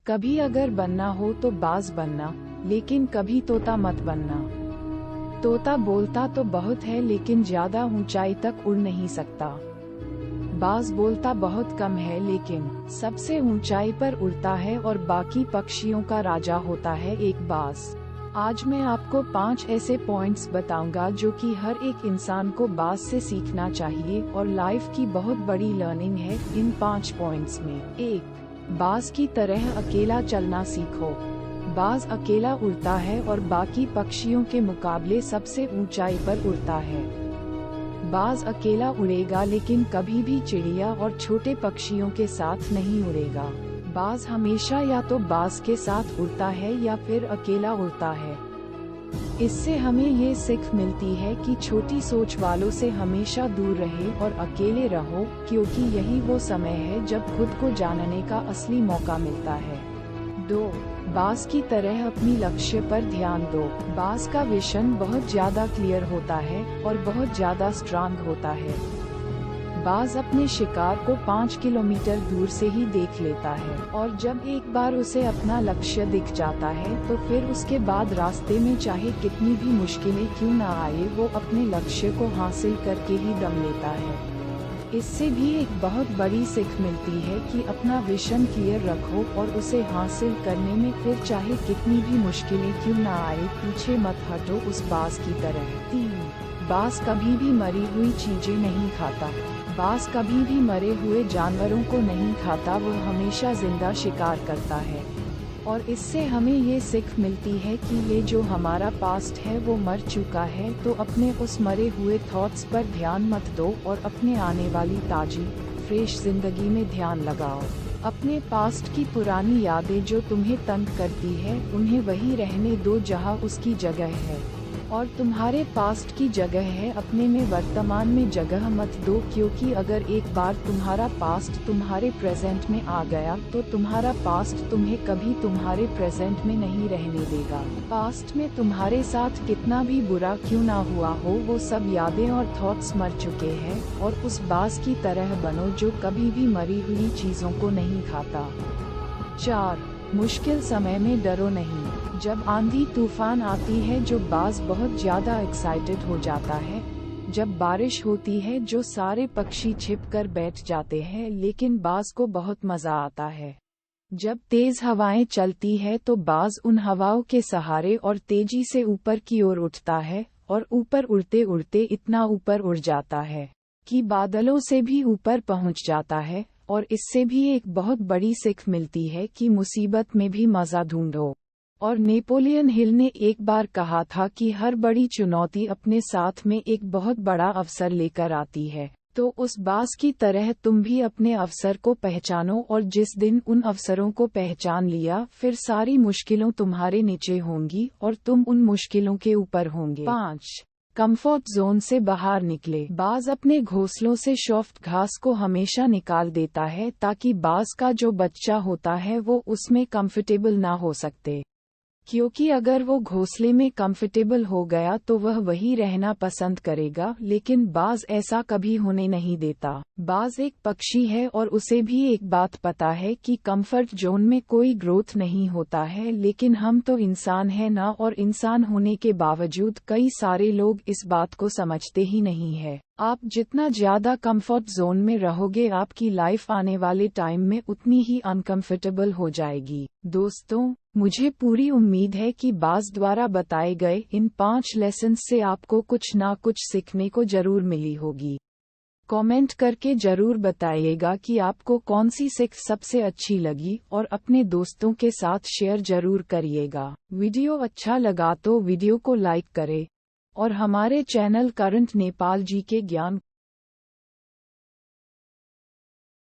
कभी अगर बनना हो तो बाज बनना, लेकिन कभी तोता मत बनना। तोता बोलता तो बहुत है लेकिन ज्यादा ऊंचाई तक उड़ नहीं सकता। बाज बोलता बहुत कम है लेकिन सबसे ऊंचाई पर उड़ता है और बाकी पक्षियों का राजा होता है एक बाज। आज मैं आपको 5 ऐसे पॉइंट्स बताऊंगा जो कि हर एक इंसान को बाज से सीखना चाहिए और लाइफ की बहुत बड़ी लर्निंग है इन 5 पॉइंट्स में। 1. बाज की तरह अकेला चलना सीखो। बाज अकेला उड़ता है और बाकी पक्षियों के मुकाबले सबसे ऊंचाई पर उड़ता है। बाज अकेला उड़ेगा लेकिन कभी भी चिड़िया और छोटे पक्षियों के साथ नहीं उड़ेगा। बाज हमेशा या तो बाज के साथ उड़ता है या फिर अकेला उड़ता है। इससे हमें ये सीख मिलती है कि छोटी सोच वालों से हमेशा दूर रहे और अकेले रहो, क्योंकि यही वो समय है जब खुद को जानने का असली मौका मिलता है। 2. बाज की तरह अपनी लक्ष्य पर ध्यान दो। बाज का विजन बहुत ज्यादा क्लियर होता है और बहुत ज्यादा स्ट्रांग होता है। बाज अपने शिकार को 5 किलोमीटर दूर से ही देख लेता है और जब एक बार उसे अपना लक्ष्य दिख जाता है तो फिर उसके बाद रास्ते में चाहे कितनी भी मुश्किलें क्यों न आए वो अपने लक्ष्य को हासिल करके ही दम लेता है। इससे भी एक बहुत बड़ी सीख मिलती है कि अपना विजन क्लियर रखो और उसे हासिल करने में फिर चाहे कितनी भी मुश्किलें क्यों न आए पीछे मत हटो उस बाज की तरह। 3. बाज कभी भी मरी हुई चीजें नहीं खाता। बाज कभी भी मरे हुए जानवरों को नहीं खाता, वो हमेशा जिंदा शिकार करता है। और इससे हमें ये सीख मिलती है कि ये जो हमारा पास्ट है वो मर चुका है, तो अपने उस मरे हुए थॉट्स पर ध्यान मत दो और अपने आने वाली ताजी फ्रेश जिंदगी में ध्यान लगाओ। अपने पास्ट की पुरानी यादें जो तुम्हें तंग करती है उन्हें वही रहने दो जहां उसकी जगह है, और तुम्हारे पास्ट की जगह है अपने में वर्तमान में जगह मत दो, क्योंकि अगर एक बार तुम्हारा पास्ट तुम्हारे प्रेजेंट में आ गया तो तुम्हारा पास्ट तुम्हें कभी तुम्हारे प्रेजेंट में नहीं रहने देगा। पास्ट में तुम्हारे साथ कितना भी बुरा क्यों ना हुआ हो वो सब यादें और थॉट्स मर चुके हैं, और उस बाज की तरह बनो जो कभी भी मरी हुई चीजों को नहीं खाता। 4. मुश्किल समय में डरो नहीं। जब आंधी तूफान आती है जो बाज बहुत ज्यादा एक्साइटेड हो जाता है। जब बारिश होती है जो सारे पक्षी छिप कर बैठ जाते हैं, लेकिन बाज को बहुत मजा आता है। जब तेज हवाएं चलती है तो बाज उन हवाओं के सहारे और तेजी से ऊपर की ओर उठता है और ऊपर उड़ते उड़ते इतना ऊपर उड़ जाता है कि बादलों से भी ऊपर पहुंच जाता है। और इससे भी एक बहुत बड़ी सीख मिलती है कि मुसीबत में भी मजा ढूंढो। और नेपोलियन हिल ने एक बार कहा था कि हर बड़ी चुनौती अपने साथ में एक बहुत बड़ा अवसर लेकर आती है। तो उस बाज की तरह तुम भी अपने अवसर को पहचानो, और जिस दिन उन अवसरों को पहचान लिया फिर सारी मुश्किलों तुम्हारे नीचे होंगी और तुम उन मुश्किलों के ऊपर होंगे। 5. कंफर्ट जोन से बाहर निकले। बाज अपने घोंसलों से सॉफ्ट घास को हमेशा निकाल देता है ताकि बाज का जो बच्चा होता है वो उसमें कंफर्टेबल ना हो सकते, क्योंकि अगर वो घोंसले में कंफर्टेबल हो गया तो वह वही रहना पसंद करेगा, लेकिन बाज ऐसा कभी होने नहीं देता। बाज एक पक्षी है और उसे भी एक बात पता है कि कंफर्ट जोन में कोई ग्रोथ नहीं होता है, लेकिन हम तो इंसान हैं ना, और इंसान होने के बावजूद कई सारे लोग इस बात को समझते ही नहीं है। आप जितना ज्यादा कंफर्ट जोन में रहोगे आपकी लाइफ आने वाले टाइम में उतनी ही अनकंफर्टेबल हो जाएगी। दोस्तों, मुझे पूरी उम्मीद है कि बाज द्वारा बताए गए इन 5 लेसन से आपको कुछ ना कुछ सीखने को जरूर मिली होगी। कमेंट करके जरूर बताइएगा कि आपको कौन सी सीख सबसे अच्छी लगी, और अपने दोस्तों के साथ शेयर जरूर करिएगा। वीडियो अच्छा लगा तो वीडियो को लाइक करें और हमारे चैनल करंट नेपाल जी के ज्ञान